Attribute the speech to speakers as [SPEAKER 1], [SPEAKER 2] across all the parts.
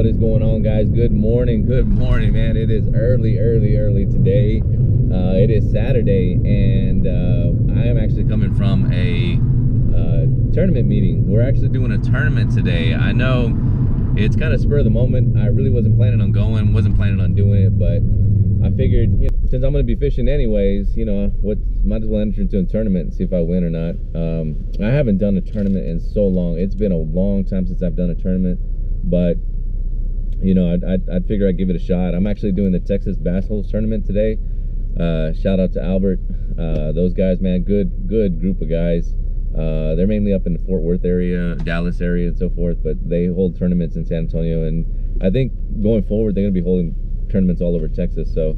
[SPEAKER 1] What is going on, guys? Good morning, man. It is early today. It is Saturday, and I am actually coming from a tournament meeting. We're actually doing a tournament today. I know it's kind of spur of the moment. I really wasn't planning on going, wasn't planning on doing it, but I figured, you know, since I'm going to be fishing anyways, you know, might as well enter into a tournament and see if I win or not. I haven't done a tournament in so long. It's been a long time since I've done a tournament, but you know, I'd figure I'd give it a shot. I'm actually doing the Texas Bassholes tournament today. Shout out to Albert. Those guys, man, good group of guys. They're mainly up in the Fort Worth area, Dallas area, and so forth, but they hold tournaments in San Antonio, and I think going forward they're going to be holding tournaments all over Texas. So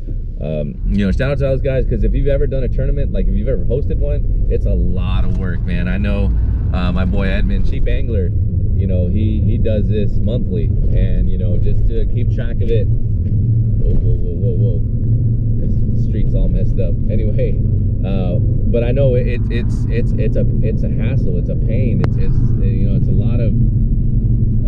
[SPEAKER 1] you know, shout out to those guys, because if you've ever done a tournament, like if you've ever hosted one, it's a lot of work, man. I know my boy Edmund, Cheap Angler, you know, he does this monthly, and you know, just to keep track of it. Whoa, this street's all messed up. Anyway, but I know it's a hassle, it's a pain, it's you know, it's a lot of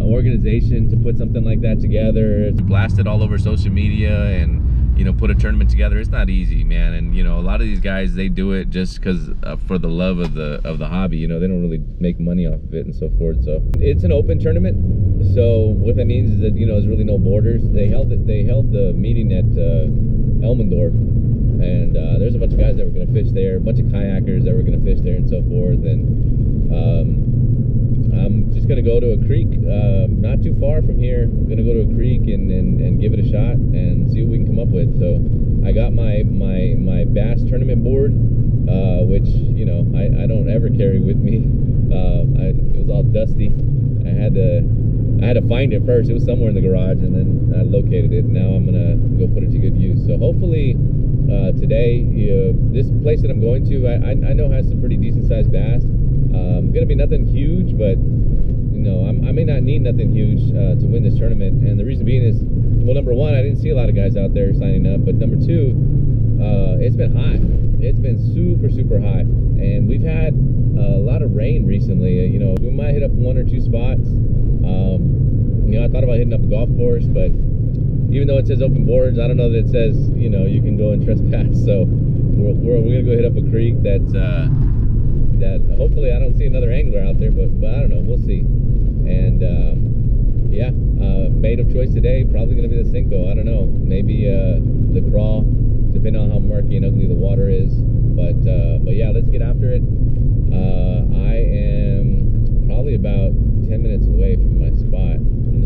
[SPEAKER 1] organization to put something like that together, to blast it all over social media, and you know, put a tournament together. It's not easy, man. And you know, a lot of these guys, they do it just because for the love of the hobby. You know, they don't really make money off of it and so forth. So it's an open tournament, so what that means is that, you know, there's really no borders. They held the meeting at Elmendorf, and there's a bunch of guys that were going to fish there, a bunch of kayakers that were going to fish there and so forth. And I'm just gonna go to a creek not too far from here. I'm gonna go to a creek and give it a shot and see what we can come up with. So I got my bass tournament board, which, you know, I don't ever carry with me. It was all dusty. I had to find it first. It was somewhere in the garage, and then I located it. Now I'm gonna go put it to good use. So hopefully today, this place that I'm going to, I know has some pretty decent sized bass. Gonna be nothing huge, but you know, I may not need nothing huge to win this tournament. And the reason being is, well, number one, I didn't see a lot of guys out there signing up, but number two, it's been hot. It's been super hot, and we've had a lot of rain recently. You know, we might hit up one or two spots. You know, I thought about hitting up a golf course, but even though it says open boards, I don't know that it says, you know, you can go and trespass. So we're gonna go hit up a creek that hopefully I don't see another angler out there, but I don't know, we'll see. And yeah, bait of choice today, probably gonna be the Cinco. I don't know, maybe the crawl, depending on how murky and ugly the water is. But yeah, let's get after it. I am probably about 10 minutes away from the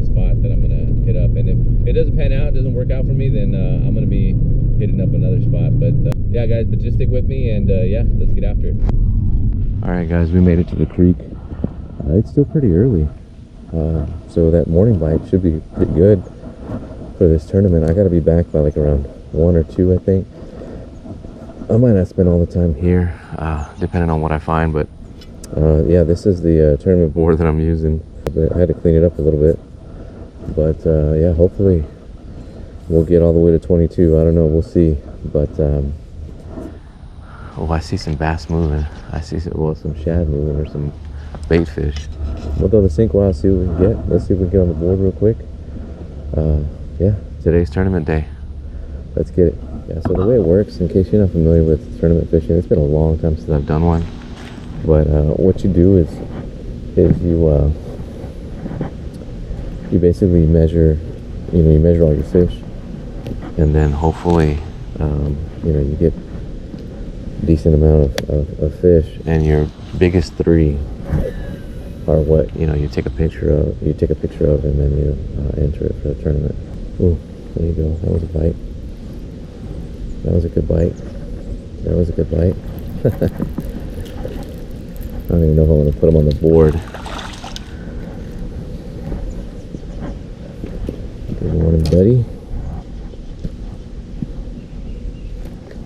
[SPEAKER 1] spot that I'm gonna hit up, and if it doesn't pan out, doesn't work out for me, then I'm gonna be hitting up another spot. But yeah, guys, but just stick with me, and yeah, let's get after it. All right, guys, we made it to the creek. It's still pretty early, so that morning bite should be pretty good for this tournament. I got to be back by like around 1 or 2, I think. I might not spend all the time here, depending on what I find, but yeah, this is the tournament board that I'm using. I had to clean it up a little bit, but yeah, hopefully we'll get all the way to 22. I don't know, we'll see. But oh, I see some bass moving. I see some shad moving, or some bait fish. We'll throw the Cinco out, see what we can get. Let's see if we can get on the board real quick. Yeah, today's tournament day. Let's get it. Yeah, so the way it works, in case you're not familiar with tournament fishing, it's been a long time since I've done one. But what you do is you basically measure, you measure all your fish, and then hopefully, you know, you get decent amount of fish, and your biggest 3 are what, you know, you take a picture of, and then you enter it for the tournament. Ooh, there you go. That was a bite. That was a good bite. I don't even know if I want to put them on the board. Good morning, buddy.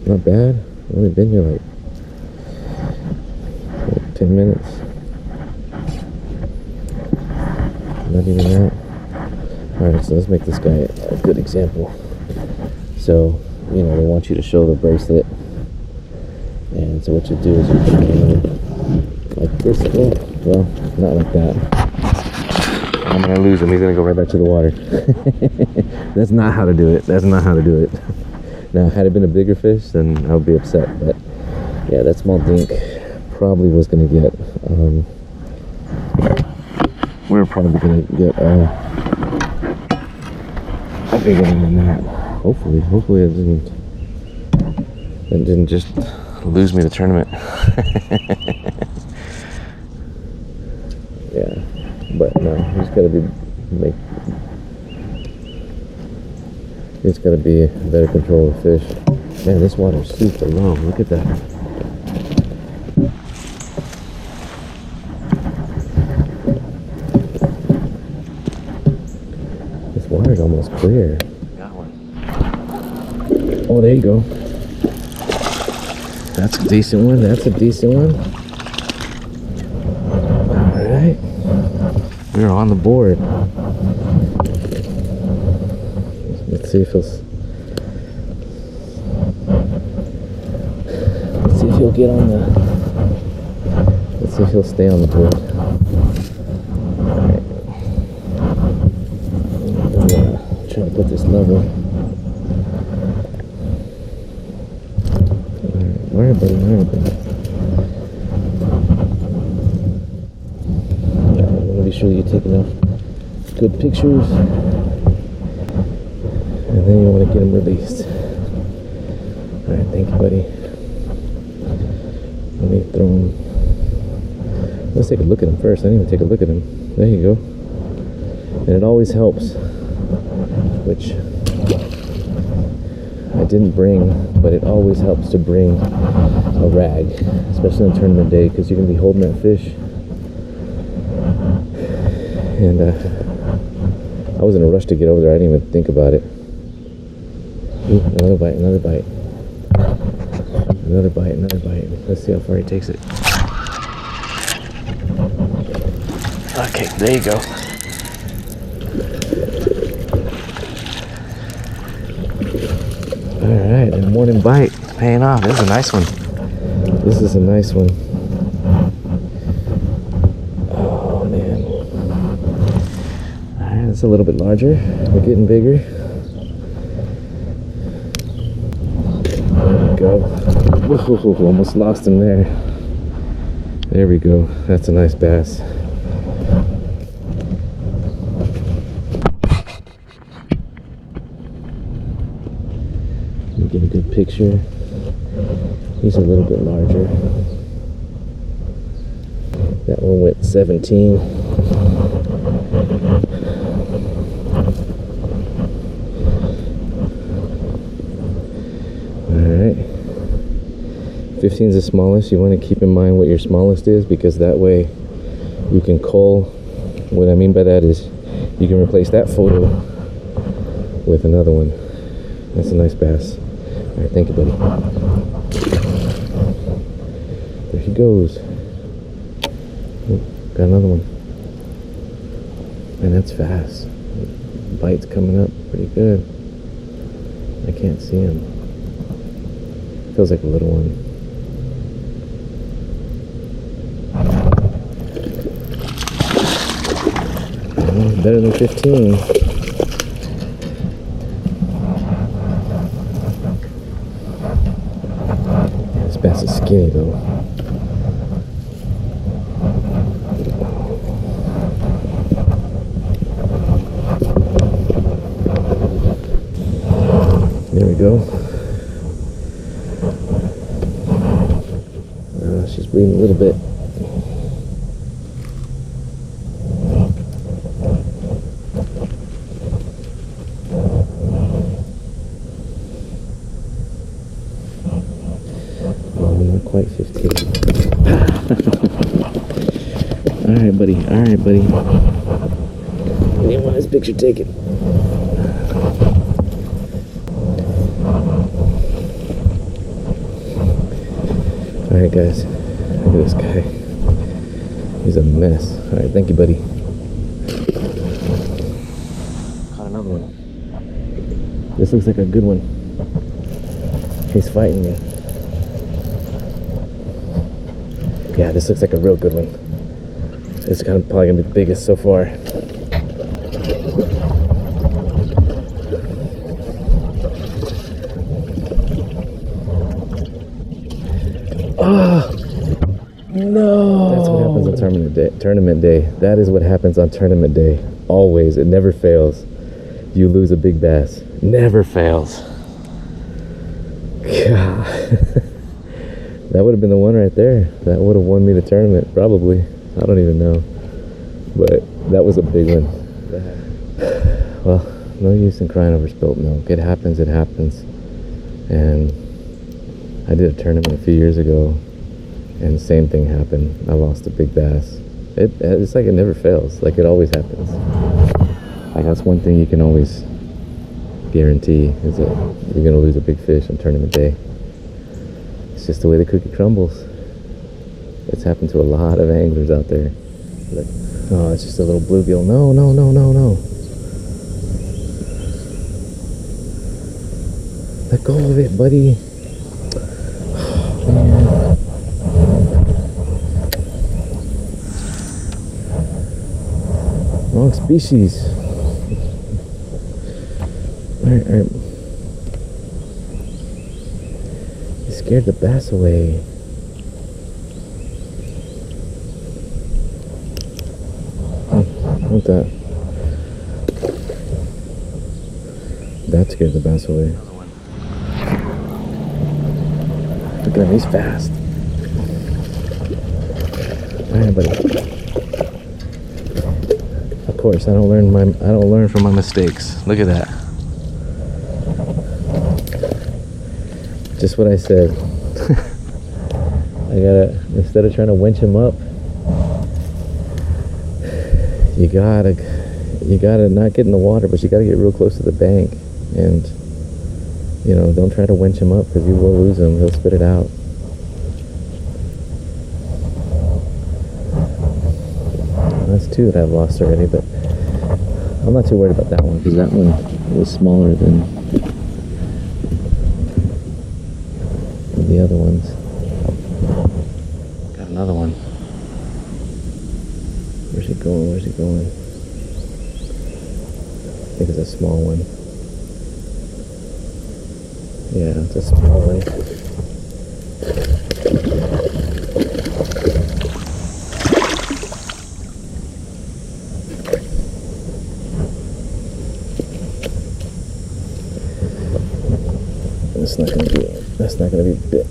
[SPEAKER 1] Not bad. I've only been here like 10 minutes. Not even that. Alright, so let's make this guy a good example. So, you know, they want you to show the bracelet. And so what you do is you put it on like this. Oh, well, not like that. I'm gonna lose him. He's gonna go right back to the water. That's not how to do it. That's not how to do it. Now, had it been a bigger fish, then I would be upset. But yeah, that small dink probably was gonna get. We're probably gonna get a bigger one than that. Hopefully it didn't just lose me the tournament. Yeah, but no, he's gotta be better control of fish. Man, this water's super low. Look at that. This water's almost clear. Got one. Oh, there you go. That's a decent one. That's a decent one. All right, we're on the board. Let's see if he'll get on the. Let's see if he'll stay on the board. All right. I'm try to put this level. All right, buddy. All right, buddy. I want to be sure you take enough good pictures. And then you want to get them released. Alright, thank you, buddy. Let me throw him. Let's take a look at him first. I didn't even take a look at him. There you go. And it always helps, which I didn't bring, but it always helps to bring a rag, especially on tournament day, because you're going to be holding that fish. And I was in a rush to get over there. I didn't even think about it. Ooh, another bite, another bite. Another bite, another bite. Let's see how far he takes it. Okay, there you go. Alright, and morning bite. Paying off. This is a nice one. This is a nice one. Oh, man. Alright, it's a little bit larger. We're getting bigger. Go. Whoa, almost lost him there. There we go. That's a nice bass. Let me get a good picture. He's a little bit larger. That one went 17. Alright. 15 is the smallest. You want to keep in mind what your smallest is, because that way you can cull. What I mean by that is you can replace that photo with another one. That's a nice bass. Alright, thank you, buddy. There he goes. Oh, got another one. Man, that's fast. Bite's coming up pretty good. I can't see him. Feels like a little one. Oh, better than 15. This bass is skinny though. There we go. She's bleeding a little bit. Oh, not quite 15. Alright, buddy. Alright, buddy. I didn't want this picture taken. Alright, guys. Look at this guy. He's a mess. Alright, thank you, buddy. Caught another one. This looks like a good one. He's fighting me. Yeah, this looks like a real good one. This is probably gonna be the biggest so far. Oh, no. That's what happens on tournament day. That is what happens on tournament day. Always. It never fails. You lose a big bass. Never fails. God. That would have been the one right there. That would have won me the tournament, probably. I don't even know. But that was a big one. Well, no use in crying over spilt milk. It happens, it happens. And I did a tournament a few years ago, and the same thing happened. I lost a big bass. It's like it never fails. Like, it always happens. Like, that's one thing you can always guarantee, is that you're going to lose a big fish on tournament day. It's just the way the cookie crumbles. It's happened to a lot of anglers out there. Like, oh, it's just a little bluegill. No, no, no, no, no. Let go of it, buddy. Oh, man. Wrong species. Alright. You scared the bass away. What that? That scared the bass away. Look at him, he's fast. Alright, buddy. Of course, I don't learn from my mistakes. Look at that. Just what I said. Instead of trying to winch him up, you gotta not get in the water, but you gotta get real close to the bank, and don't try to winch him up, because you will lose him. He'll spit it out. That's two that I've lost already, but I'm not too worried about that one, because that one was smaller than the other ones. Got another one. Where's he going? Where's he going? I think it's a small one. Yeah, it's a small one.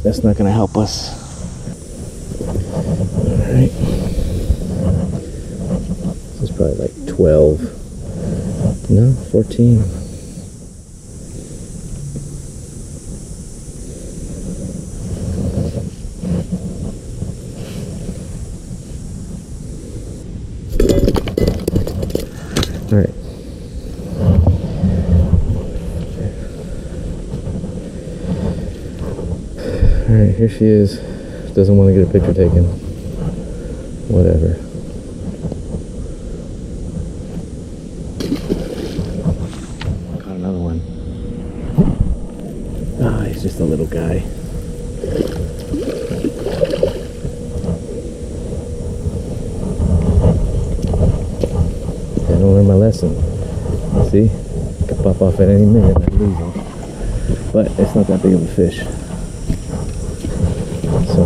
[SPEAKER 1] That's not gonna help us. Alright. This is probably like 12. No, 14. Alright. Alright, here she is. Doesn't want to get a picture taken. Whatever. Caught another one. Ah, he's just a little guy. I don't learn my lesson. See? I could pop off at any minute and I'd lose him. But it's not that big of a fish. So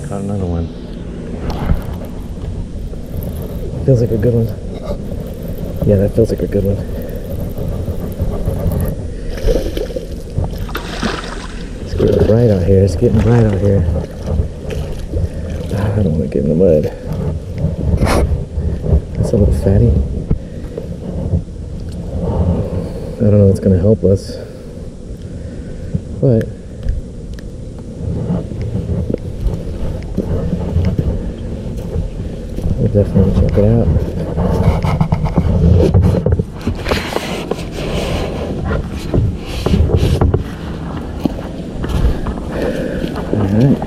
[SPEAKER 1] caught another one. Feels like a good one. Yeah, that feels like a good one. It's getting bright out here. It's getting bright out here. I don't want to get in the mud. That's a little fatty. I don't know what's going to help us. But we'll definitely check it out. Alright.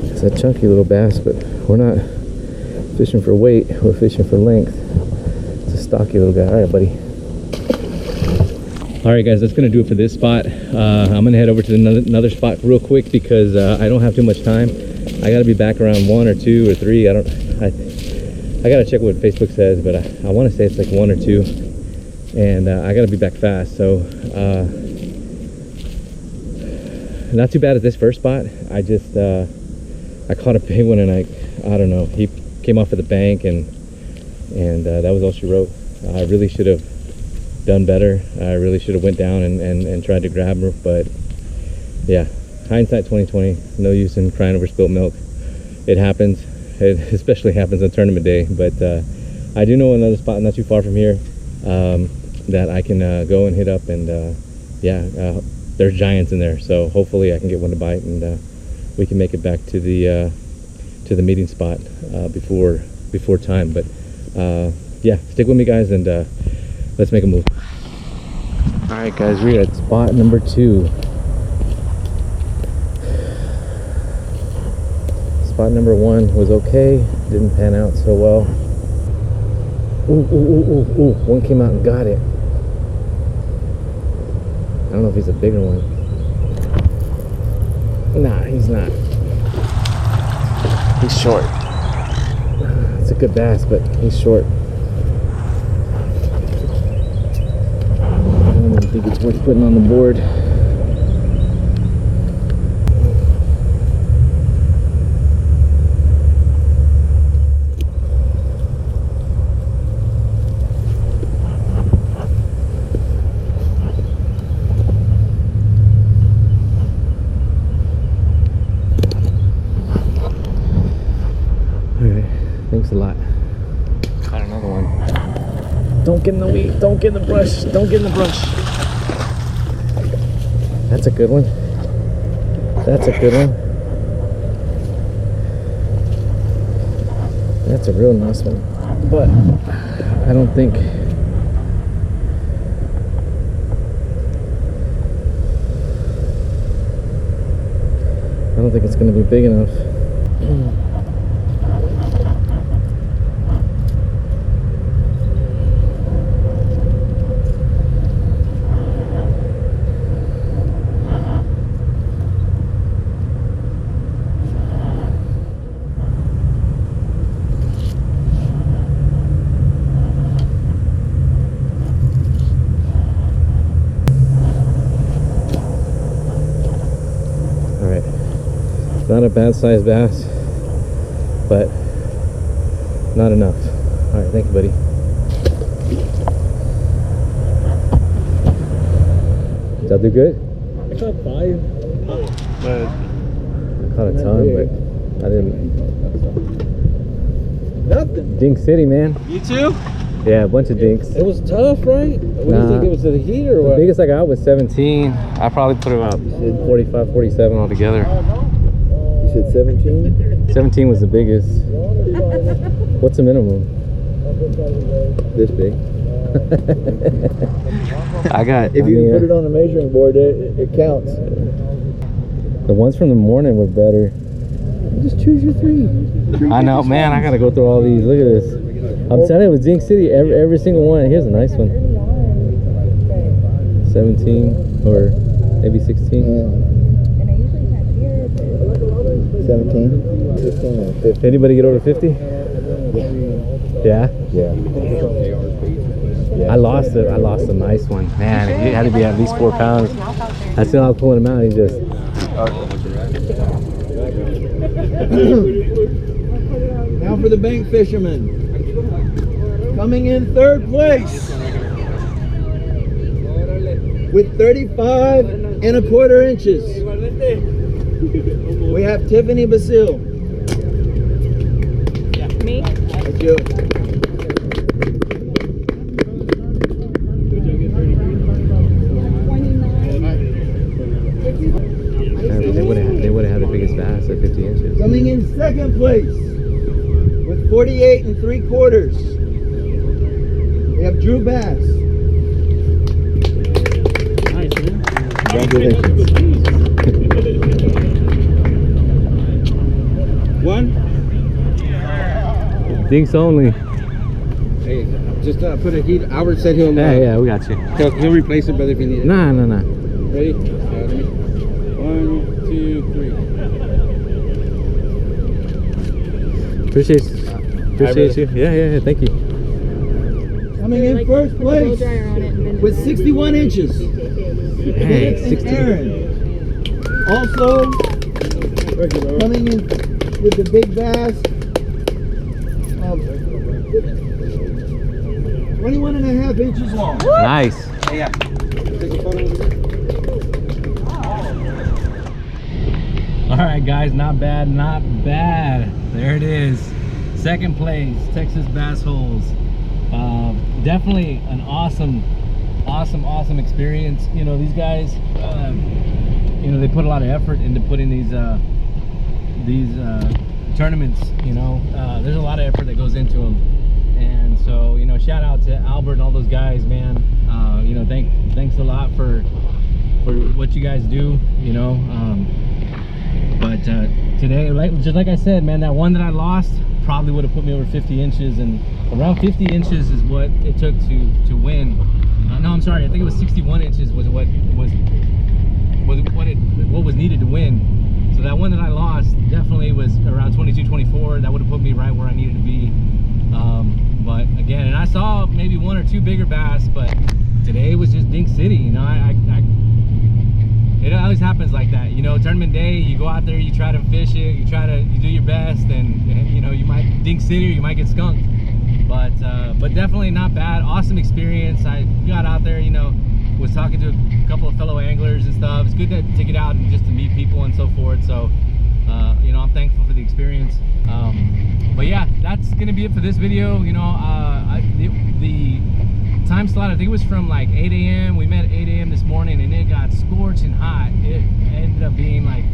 [SPEAKER 1] It's a chunky little bass, but we're not fishing for weight, we're fishing for length. It's a stocky little guy. All right, buddy. All right, guys, that's gonna do it for this spot. I'm gonna head over to another spot real quick because I don't have too much time. I gotta be back around 1 or 2 or 3. I gotta check what Facebook says, but I want to say it's like 1 or 2, and I gotta be back fast. So not too bad at this first spot. I just I caught a big one, and I don't know, he came off of the bank, and that was all she wrote. I really should have done better. I really should have went down and tried to grab her, but yeah, hindsight 2020. No use in crying over spilt milk. It happens. It especially happens on tournament day. But I do know another spot not too far from here that I can go and hit up, and there's giants in there, so hopefully I can get one to bite, and we can make it back to the meeting spot before time. But yeah, stick with me, guys, and let's make a move. All right, guys, we're at spot number 2. Spot number 1 was okay, didn't pan out so well. Ooh, one came out and got it. I don't know if he's a bigger one. Nah, he's not. He's short. It's a good bass, but he's short. I don't even think it's worth putting on the board. Thanks a lot. Got another one. Don't get in the weed. Don't get in the brush. Don't get in the brush. That's a good one. That's a good one. That's a real nice one. But I don't think it's going to be big enough. Not a bad sized bass, but not enough. All right, thank you, buddy. Did that do good?
[SPEAKER 2] I caught 5, but
[SPEAKER 1] I caught a ton, but I didn't.
[SPEAKER 2] Nothing.
[SPEAKER 1] Dink City, man.
[SPEAKER 2] You too?
[SPEAKER 1] Yeah, a bunch of dinks.
[SPEAKER 2] It was tough, right? What do you think, it was the heat or what?
[SPEAKER 1] The biggest I got was 17. I probably put about 45, 47 altogether.
[SPEAKER 2] You said 17?
[SPEAKER 1] 17 was the biggest. What's the minimum?
[SPEAKER 2] This big.
[SPEAKER 1] I got.
[SPEAKER 2] If you put it on a measuring board, it counts.
[SPEAKER 1] The ones from the morning were better.
[SPEAKER 2] Just choose your 3.
[SPEAKER 1] I know, man. I gotta go through all these. Look at this. I'm telling you, it was Dink City. Every single one. Here's a nice one. 17 or maybe 16.
[SPEAKER 2] Yeah. 17, 16, and 50.
[SPEAKER 1] Anybody get over 50? Yeah.
[SPEAKER 2] Yeah.
[SPEAKER 1] I lost a nice one. Man, it had to be at least 4 pounds. That's when I was pulling him out. He just.
[SPEAKER 2] Now for the bank fisherman. Coming in 3rd place with 35¼ inches. We have Tiffany Basile.
[SPEAKER 3] Me?
[SPEAKER 2] That's you.
[SPEAKER 1] They would have had the biggest bass at 50 inches.
[SPEAKER 2] Coming in 2nd place with 48¾ we have Drew Bass. Congratulations. One.
[SPEAKER 1] Dinks only.
[SPEAKER 2] Hey, just put a heat. Albert said he'll.
[SPEAKER 1] Yeah, we got you.
[SPEAKER 2] He'll replace it, brother, if you need it.
[SPEAKER 1] Nah.
[SPEAKER 2] Ready? 1, 2, 3.
[SPEAKER 1] Appreciate you. Yeah, thank you.
[SPEAKER 2] Coming in first place with 61 inches.
[SPEAKER 1] Hey, 60.
[SPEAKER 2] Aaron. Also coming in with the big bass of 21.5 inches long.
[SPEAKER 1] Nice.
[SPEAKER 2] Yeah. Take a photo of it.
[SPEAKER 1] All right, guys, not bad. There it is. Second place, Texas Bassholes. Definitely an awesome experience. You know, these guys, you know, they put a lot of effort into putting these tournaments. You know, there's a lot of effort that goes into them, and so, you know, shout out to Albert and all those guys, man. You know, thanks a lot for what you guys do. You know, but today, just like I said, man, that one that I lost probably would have put me over 50 inches, and around 50 inches is what it took to win. No, I'm sorry, I think it was 61 inches was what was needed to win. So that one that I lost definitely was around 22, 24. That would have put me right where I needed to be. But again, and I saw maybe one or two bigger bass, but today was just Dink City. You know, it always happens like that. You know, tournament day, you go out there, you try to fish it, you do your best, and you know, you might Dink City or you might get skunked. But definitely not bad. Awesome experience. I got out there, you know, was talking to a couple of fellow anglers and stuff. It's good to get out and just to meet people and so forth. So you know, I'm thankful for the experience. But yeah, that's gonna be it for this video. You know, the time slot, I think it was from like 8 a.m. We met at 8 a.m. this morning, and it got scorching hot. It ended up being like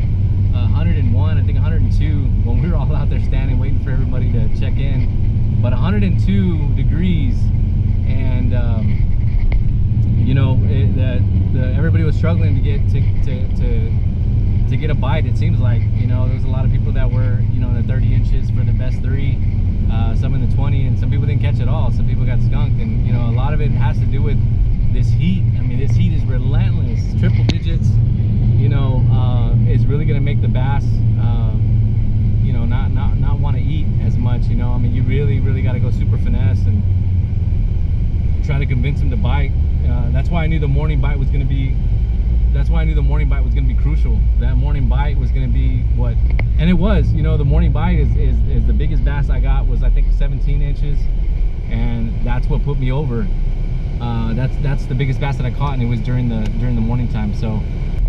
[SPEAKER 1] 101, I think 102 when we were all out there standing waiting for everybody to check in. But 102 degrees, and you know, everybody was struggling to get to get a bite. It seems like, you know, there was a lot of people that were, you know, in the 30 inches for the best three, some in the 20, and some people didn't catch at all. Some people got skunked, and you know, a lot of it has to do with this heat. I mean, this heat is relentless. Triple digits, you know, is really going to make the bass, you know, not want to eat as much. You know, I mean, you really got to go super finesse and try to convince them to bite. That's why I knew the morning bite was going to be. That's why I knew the morning bite was going to be crucial. That morning bite was going to be what, and it was. You know, the morning bite is the biggest bass I got was, I think, 17 inches, and that's what put me over. That's the biggest bass that I caught, and it was during the morning time. So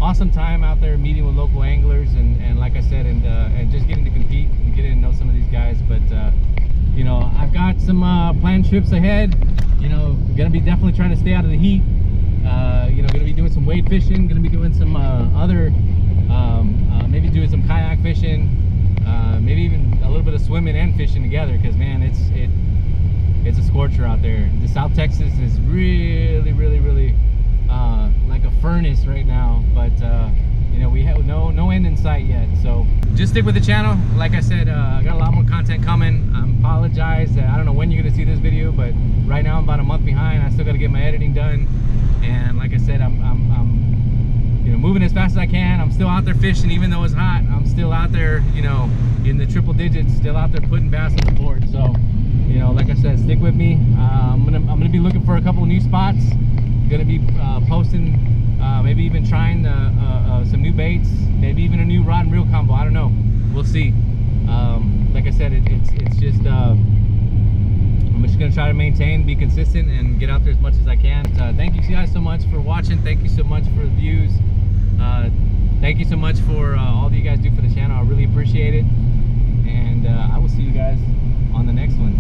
[SPEAKER 1] awesome time out there meeting with local anglers, and like I said, and just getting to compete and getting to know some of these guys. But you know, I've got some planned trips ahead. You know, gonna be definitely trying to stay out of the heat. You know, gonna be doing some wade fishing, gonna be doing some other, maybe doing some kayak fishing, maybe even a little bit of swimming and fishing together, because man, it's a scorcher out there. The South Texas is really like a furnace right now, but you know, we have no end in sight yet. So just stick with the channel. Like I said, I got a lot more content coming. I apologize that I don't know when you're gonna see this video, but right now I'm about a month behind. I still got to get my editing done, and like I said, I'm you know, moving as fast as I can. I'm still out there fishing, even though it's hot. I'm still out there, you know, in the triple digits, still out there putting bass on the board. So, you know, like I said, stick with me. I'm gonna be looking for a couple of new spots. Gonna be posting, maybe even trying some new baits, maybe even a new rod and reel combo. I don't know. We'll see. Like I said, it's just I'm just gonna try to maintain, be consistent, and get out there as much as I can. Thank you guys so much for watching. Thank you so much for the views. Thank you so much for all that you guys do for the channel. I really appreciate it, and I will see you guys on the next one.